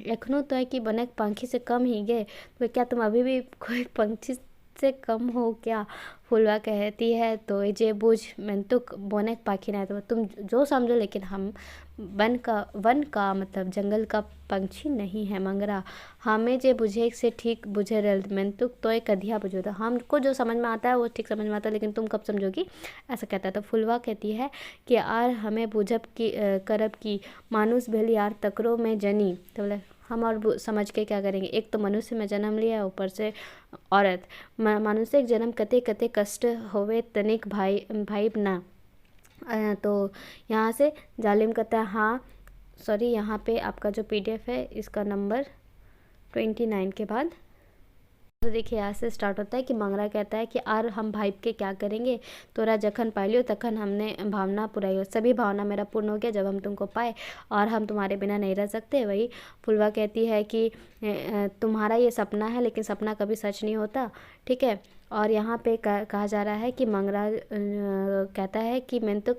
एखनो तो है कि बनक पंखी से कम ही गए, तो क्या तुम अभी भी कोई पंछी से कम हो क्या? फुलवा कहती है तो जे बुझ मेंतुक बोने पाखी ना, तो तुम जो समझो, लेकिन हम वन का मतलब जंगल का पंछी नहीं है मंगरा। हमें जे बुझे से ठीक बुझे रल मेंतुक तो एक कधिया बुझो, तो हमको जो समझ में आता है वो ठीक समझ में आता है, लेकिन तुम कब समझोगी, ऐसा कहता है। तो फुलवा कहती है कि आर हमें बुझब की करब की मानुष भेल यार तकरो में जनी। तो बोले हम और समझ के क्या करेंगे, एक तो मनुष्य में जन्म लिया, ऊपर से औरत। मनुष्य एक जन्म कते कते कष्ट होवे तनिक भाई ना। तो यहाँ से जालिम कहता है हाँ सॉरी, यहाँ पे आपका जो PDF है इसका नंबर 29 के बाद, तो देखिए यहाँ से स्टार्ट होता है कि मंगरा कहता है कि आर हम भाई के क्या करेंगे, तोरा जखन पालियो तखन हमने भावना पुराई हो। सभी भावना मेरा पूर्ण हो गया जब हम तुमको पाए, और हम तुम्हारे बिना नहीं रह सकते। वही फुलवा कहती है कि तुम्हारा ये सपना है, लेकिन सपना कभी सच नहीं होता, ठीक है। और यहाँ पे कहा जा रहा है कि मंगरा कहता है कि मैं तो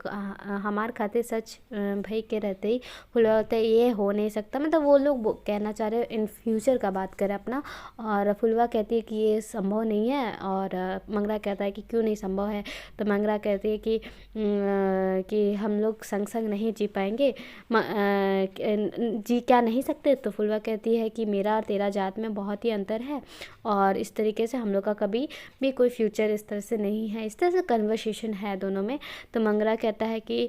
हमार खाते सच भाई के रहते ही। फुलवा होता है ये हो नहीं सकता, मतलब वो लोग कहना चाह रहे इन फ्यूचर का बात करें अपना। और फुलवा कहती है कि ये संभव नहीं है, और मंगरा कहता है कि क्यों नहीं संभव है। तो मंगरा कहती है कि हम लोग संग संग नहीं जी पाएंगे, जी क्या नहीं सकते। तो फुलवा कहती है कि मेरा और तेरा जात में बहुत ही अंतर है, और इस तरीके से हम लोग का कभी भी कोई फ्यूचर इस तरह से नहीं है। इस तरह से कन्वर्सेशन है दोनों में। तो मंगरा कहता है कि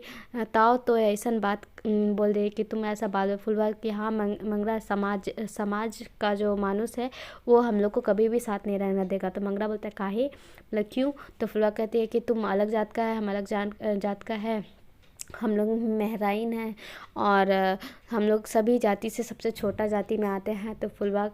ताओ तो ऐसा बात बोल दे कि तुम ऐसा बात। फुलवा कि हाँ मंगरा समाज का जो मानुष है वो हम लोग को कभी भी साथ नहीं रहना देगा। तो मंगरा बोलता है काहे, मतलब क्यों। तो फुलवा कहती है कि तुम अलग जात का है, हम अलग जात का है, हम लोग मेहराइन हैं, और हम लोग सभी जाति से सबसे छोटा जाति में आते हैं। तो फुलवा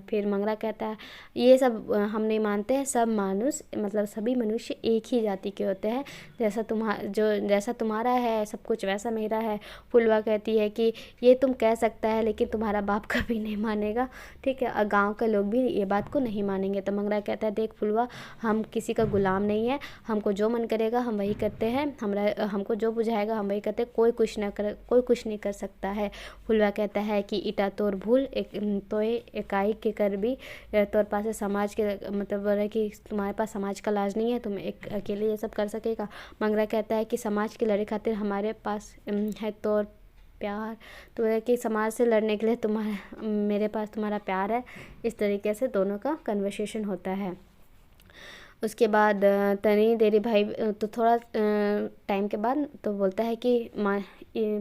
फिर मंगरा कहता है ये सब हम नहीं मानते हैं, सब मानुष मतलब सभी मनुष्य एक ही जाति के होते हैं, जैसा तुम्हारा है सब कुछ वैसा मेरा है। फुलवा कहती है कि ये तुम कह सकता है, लेकिन तुम्हारा बाप कभी नहीं मानेगा, ठीक है, और गाँव के लोग भी ये बात को नहीं मानेंगे। तो मंगरा कहता है देख फुलवा, हम किसी का गुलाम नहीं है, हमको जो मन करेगा हम वही करते हैं, हमको जो बुझाएगा हम वही कहते, कोई कुछ नहीं कर सकता है। फुलवा कहता है कि इटा तोर भूल एक तो इकाई के कर भी तोर पास समाज के मतलब है कि तुम्हारे पास समाज का लाज नहीं है, तुम एक अकेले ये सब कर सकेगा। मंगरा कहता है कि समाज के लड़े खातिर हमारे पास है तोर प्यार, तो है कि समाज से लड़ने के लिए मेरे पास तुम्हारा प्यार है। इस तरीके से दोनों का कन्वर्सेशन होता है। उसके बाद तनी देरी भाई तो थोड़ा टाइम के बाद तो बोलता है कि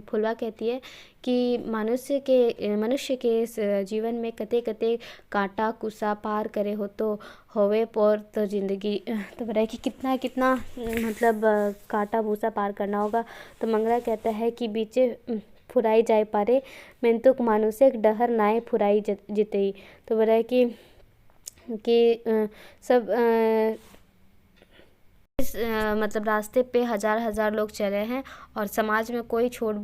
फुलवा कहती है कि मनुष्य के इस जीवन में कते कते कांटा कुसा पार करे हो तो होवे पर तो जिंदगी। तो बताए कि कितना कितना मतलब कांटा भूसा पार करना होगा। तो मंगरा कहता है कि बीचे फुराई जाए पारे मेंतुक मानुषिक डहर नाए फुराई जितई। तो बताए कि सब इस मतलब रास्ते पे हजार लोग चले हैं, और समाज में कोई छोट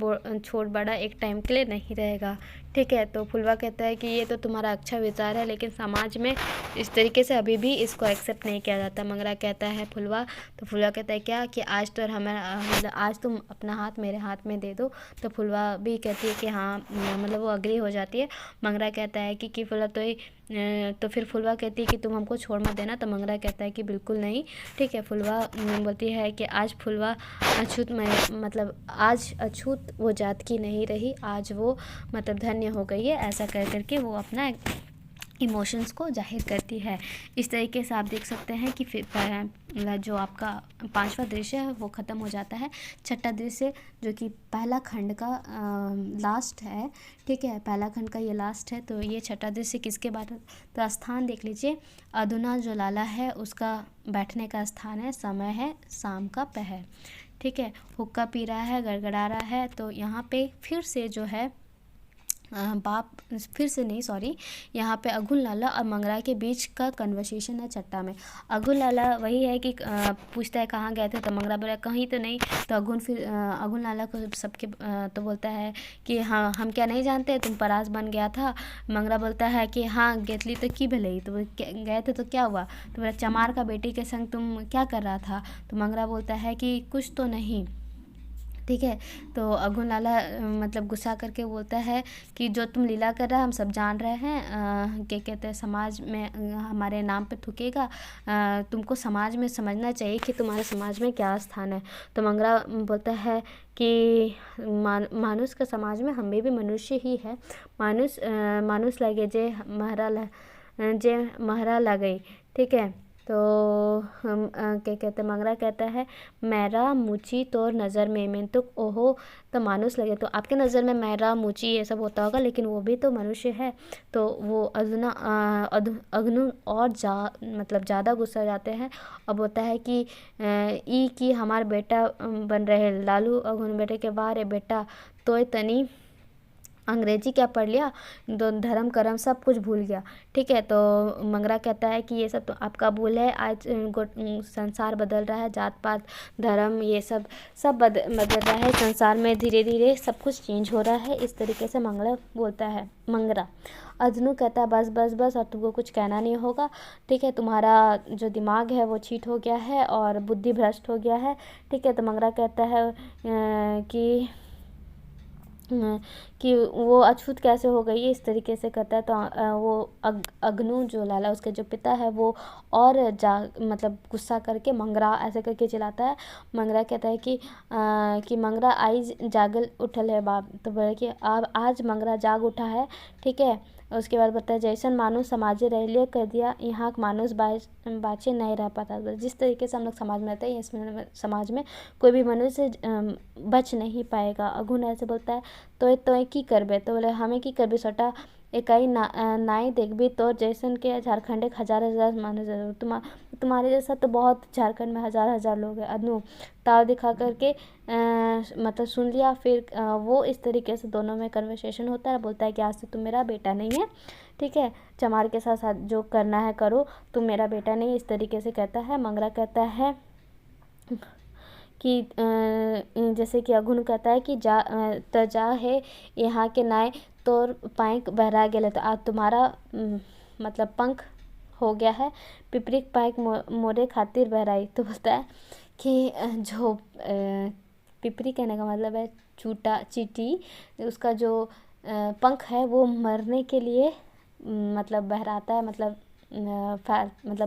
बड़ा एक टाइम के लिए नहीं रहेगा, ठीक है। तो फुलवा कहता है कि ये तो तुम्हारा अच्छा विचार है, लेकिन समाज में इस तरीके से अभी भी इसको एक्सेप्ट नहीं किया जाता। मंगरा कहता है फुलवा, तो फुलवा कहता है क्या कि आज तो हमारा मतलब आज तुम अपना हाथ मेरे हाथ में दे दो। तो फुलवा भी कहती है कि हाँ, मतलब वो अग्री हो जाती है। मंगरा कहता है कि फुलवा तो फिर फुलवा कहती है कि तुम हमको छोड़ मत देना। तो मंगरा कहता है कि बिल्कुल नहीं, ठीक है। फुलवा बोलती है कि आज फुलवा मतलब आज अछूत वो जात की नहीं रही, आज वो मतलब धन्य हो गई है। ऐसा कर करके वो अपना इमोशंस को जाहिर करती है। इस तरीके से आप देख सकते हैं कि फिर जो आपका 5वां दृश्य है वो ख़त्म हो जाता है। छठा दृश्य जो कि पहला खंड का लास्ट है, ठीक है, पहला खंड का ये लास्ट है। तो ये छठा दृश्य किसके बारे में, तो स्थान देख लीजिए। अधुना जो लाला है उसका बैठने का स्थान है, समय है शाम का पहर, ठीक है। हुक्का पी रहा है, गड़गड़ा रहा है। तो यहाँ पे फिर से जो है यहाँ पे अघुल लाला और मंगरा के बीच का कन्वर्सेशन है छट्टा में। अघुल लाला वही है कि पूछता है कहाँ गए थे, तो मंगरा बोला कहीं तो नहीं। तो अघुल लाला को सबके तो बोलता है कि हाँ हम क्या नहीं जानते, तुम परास बन गया था। मंगरा बोलता है कि हाँ गेतली तो की भले, तो गए थे तो क्या हुआ। तो बोला चमार का बेटी के संग तुम क्या कर रहा था। तो मंगरा बोलता है कि कुछ तो नहीं, ठीक है। तो अगुन लाला मतलब गुस्सा करके बोलता है कि जो तुम लीला कर रहा है हम सब जान रहे हैं, क्या कहते हैं, समाज में हमारे नाम पे थूकेगा, तुमको समाज में समझना चाहिए कि तुम्हारे समाज में क्या स्थान है। तो मंगरा बोलता है कि मानुष का समाज में हमें भी मनुष्य ही है, मानुष लगे जे महरा लगे। ठीक है। तो हम क्या कहते हैं, मंगरा कहता है मेरा मुची तोर नज़र में मैं तो ओहो तो मानुस लगे। तो आपके नज़र में मेरा मुची ये सब होता होगा, लेकिन वो भी तो मनुष्य है। तो वो अग्नु और मतलब ज़्यादा गुस्सा हो जाते हैं। अब होता है कि ई की हमार बेटा बन रहे लालू अग्नु बेटे के बारे बेटा तो तनी अंग्रेजी क्या पढ़ लिया, दो धर्म कर्म सब कुछ भूल गया। ठीक है। तो मंगरा कहता है कि ये सब तो आपका भूल है, आज संसार बदल रहा है, जात पात धर्म ये सब बदल रहा है, संसार में धीरे धीरे सब कुछ चेंज हो रहा है। इस तरीके से मंगरा अजनू कहता है बस बस बस, और तुमको कुछ कहना नहीं होगा। ठीक है। तुम्हारा जो दिमाग है वो चीट हो गया है और बुद्धि भ्रष्ट हो गया है। ठीक है। तो मंगरा कहता है कि वो अछूत कैसे हो गई है, इस तरीके से कहता है। तो वो अग्नु जो लाला उसके जो पिता है वो और मतलब गुस्सा करके मंगरा ऐसे करके चिल्लाता है। मंगरा कहता है कि मंगरा आई जागल उठल है बाप। तो बोले कि अब आज मंगरा जाग उठा है। ठीक है। उसके बाद बताया जैसन मानुष समाजे रह लिया कर दिया, यहाँ मानुष बाचे नहीं रह पाता। जिस तरीके से हम लोग समाज में रहते हैं, इसमें समाज में कोई भी मनुष्य बच नहीं पाएगा। अघुन ऐसे बोलता है तो की करबे। तो बोले हमें की करबे सोटा इकाई नाई देखबी तो जैसन के झारखंड एक हजार मानुष तुम्हारे जैसा तो बहुत झारखंड में हजार लोग हैं। अनु ताव दिखा करके मतलब सुन लिया। फिर वो इस तरीके से दोनों में कन्वर्सेशन होता है। बोलता है कि आज से तुम मेरा बेटा नहीं है। ठीक है। चमार के साथ जो करना है करो, तुम मेरा बेटा नहीं, इस तरीके से कहता है। मंगरा कहता है कि जैसे कि अघुन कहता है कि जा है यहाँ के नाय तोर पैंक बहरा गेले। तो आज तुम्हारा मतलब पंख हो गया है, पिपरिक पैंक मोरे खातिर बहराई। तो बोलता है कि जो पिपरी कहने का मतलब है चीटी, उसका जो पंख है वो मरने के लिए मतलब बहराता है, मतलब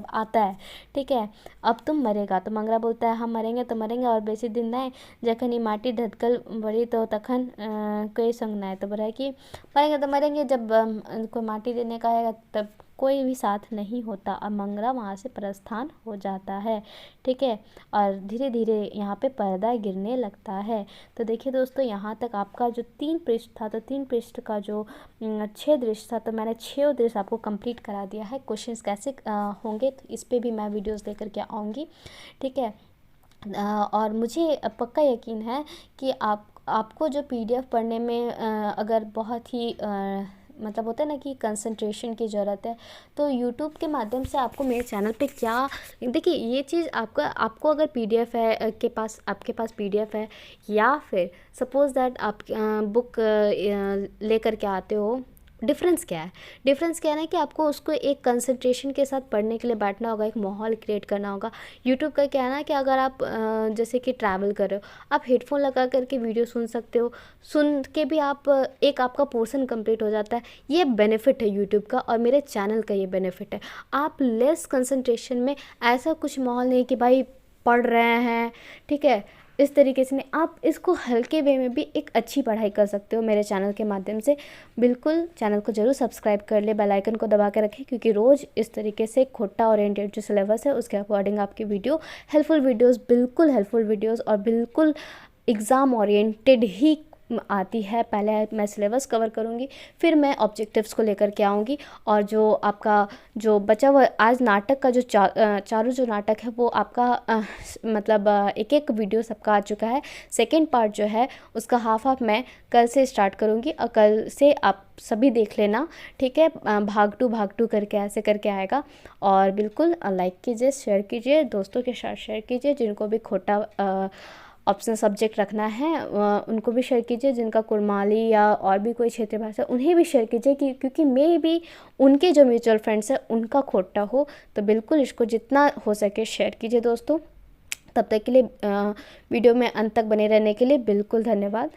आता है। ठीक है। अब तुम मरेगा। तो मंगरा बोलता है हम मरेंगे तो मरेंगे और बेसी दिन नहीं, जखन ये माटी धधकल बड़ी तो तखन कोई संग नहीं। तो बोला है कि मरेंगे तो मरेंगे, जब कोई माटी देने का आएगा तब कोई भी साथ नहीं होता। अब मंगरा वहाँ से प्रस्थान हो जाता है। ठीक है। और धीरे धीरे यहाँ पे पर्दा गिरने लगता है। तो देखिए दोस्तों, यहाँ तक आपका जो 3 पृष्ठ था, तो 3 पृष्ठ का जो 6 दृश्य था, तो मैंने 6 दृश्य आपको कंप्लीट करा दिया है। क्वेश्चंस कैसे होंगे तो इस पर भी मैं वीडियोज़ लेकर के आऊँगी। ठीक है। और मुझे पक्का यकीन है कि आपको जो PDF पढ़ने में अगर बहुत ही मतलब होता है ना कि कंसंट्रेशन की ज़रूरत है, तो YouTube के माध्यम से आपको मेरे चैनल पे क्या देखिए ये चीज़ आपको अगर PDF है आपके पास PDF है, या फिर सपोज़ दैट आप बुक लेकर के आते हो, डिफरेंस क्या है? डिफरेंस क्या है ना कि आपको उसको एक कंसंट्रेशन के साथ पढ़ने के लिए बैठना होगा, एक माहौल क्रिएट करना होगा। यूट्यूब का क्या है ना कि अगर आप जैसे कि ट्रैवल कर रहे हो, आप हेडफोन लगा करके वीडियो सुन सकते हो, सुन के भी एक आपका पोर्शन कंप्लीट हो जाता है। ये बेनिफिट है यूट्यूब का और मेरे चैनल का ये बेनिफिट है। आप लेस कंसंट्रेशन में ऐसा कुछ माहौल नहीं कि भाई पढ़ रहे हैं, ठीक है, इस तरीके से नहीं, आप इसको हल्के वे में भी एक अच्छी पढ़ाई कर सकते हो मेरे चैनल के माध्यम से। बिल्कुल चैनल को ज़रूर सब्सक्राइब कर ले, बेल आइकन को दबा के रखें, क्योंकि रोज़ इस तरीके से खोटा ओरिएंटेड जो सिलेबस है उसके अकॉर्डिंग आपकी वीडियो हेल्पफुल वीडियोज़, बिल्कुल हेल्पफुल वीडियोज़ और बिल्कुल एग्ज़ाम ओरिएंटेड ही आती है। पहले मैं सिलेबस कवर करूँगी, फिर मैं ऑब्जेक्टिव्स को लेकर के आऊँगी। और जो आपका जो बचा हुआ आज नाटक का जो चारों जो नाटक है वो आपका मतलब एक वीडियो सबका आ चुका है। सेकंड पार्ट जो है उसका हाफ मैं कल से स्टार्ट करूँगी और कल से आप सभी देख लेना। ठीक है। भाग टू करके ऐसे करके आएगा। और बिल्कुल लाइक कीजिए, शेयर कीजिए, दोस्तों के साथ शेयर कीजिए। जिनको भी खोटा ऑप्शनल सब्जेक्ट रखना है उनको भी शेयर कीजिए, जिनका कुड़माली या और भी कोई क्षेत्रीय भाषा उन्हें भी शेयर कीजिए, क्योंकि मे भी उनके जो म्यूचुअल फ्रेंड्स हैं उनका खोटा हो। तो बिल्कुल इसको जितना हो सके शेयर कीजिए दोस्तों। तब तक के लिए वीडियो में अंत तक बने रहने के लिए बिल्कुल धन्यवाद।